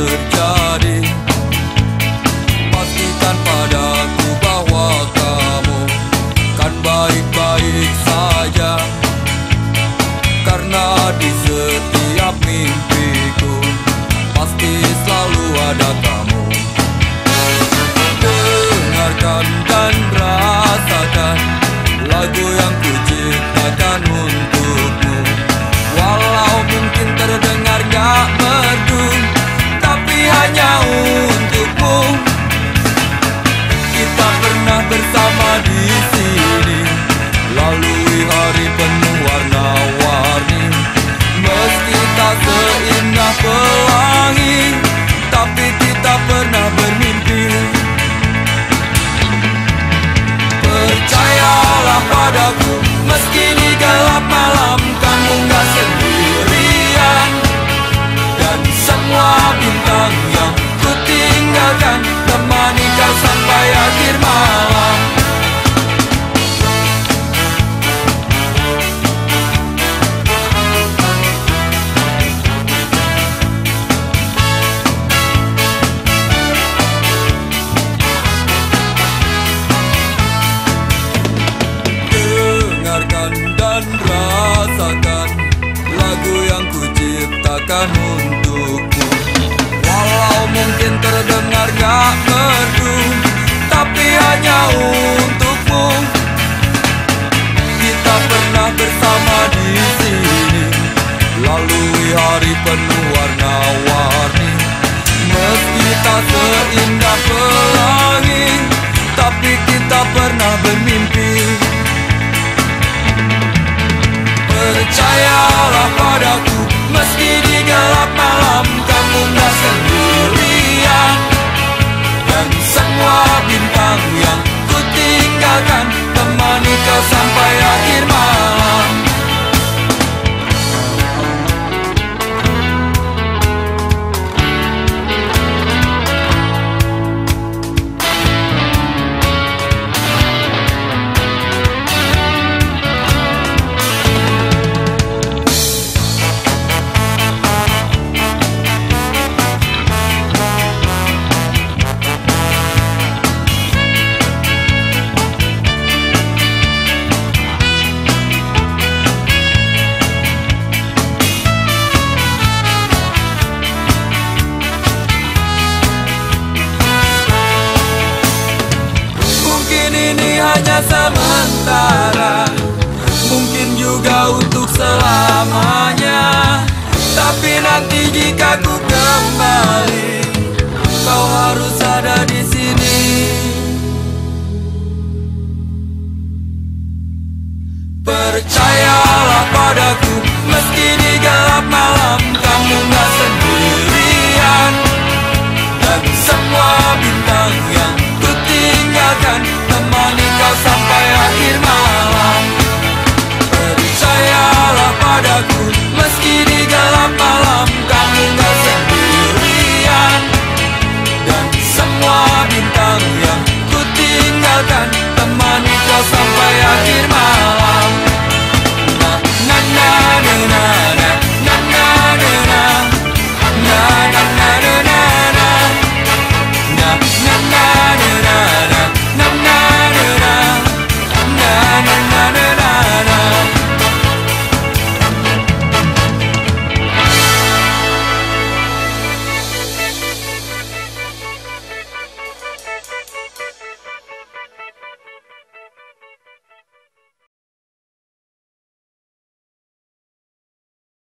terjadi. Pastikan padaku bahwa kamu kan baik-baik saja, karena di setiap mimpiku pasti selalu ada kamu. Dengarkan dan rasakan lagu yang kuciptakan untukmu. Walau mungkin terdengar gak merdu, tapi hanya untukmu. Kita pernah bersama di sini, lalui hari penuh warna-warni. Meski tak seindah pelangi, tapi kita pernah bermimpi. Percayalah padaku, meski di gelap malam kamu gak sendirian. Dan semua bintang yang ku tinggalkan temani kau sampai akhir malam. Dan rasakan lagu yang kuciptakan untukmu. Walau mungkin terdengar gak merdu, tapi hanya untukmu. Kita pernah bersama di sini, lalui hari penuh warna-warni. Meski tak seindah pelangi, tapi kita pernah bermimpi. Percayalah padaku, meski di gelap malam kamu gak sendirian. Dan semua bintang yang ku tinggalkan temani kau sampai akhir malam. Hanya sementara, mungkin juga untuk selamanya. Tapi nanti jika ku kembali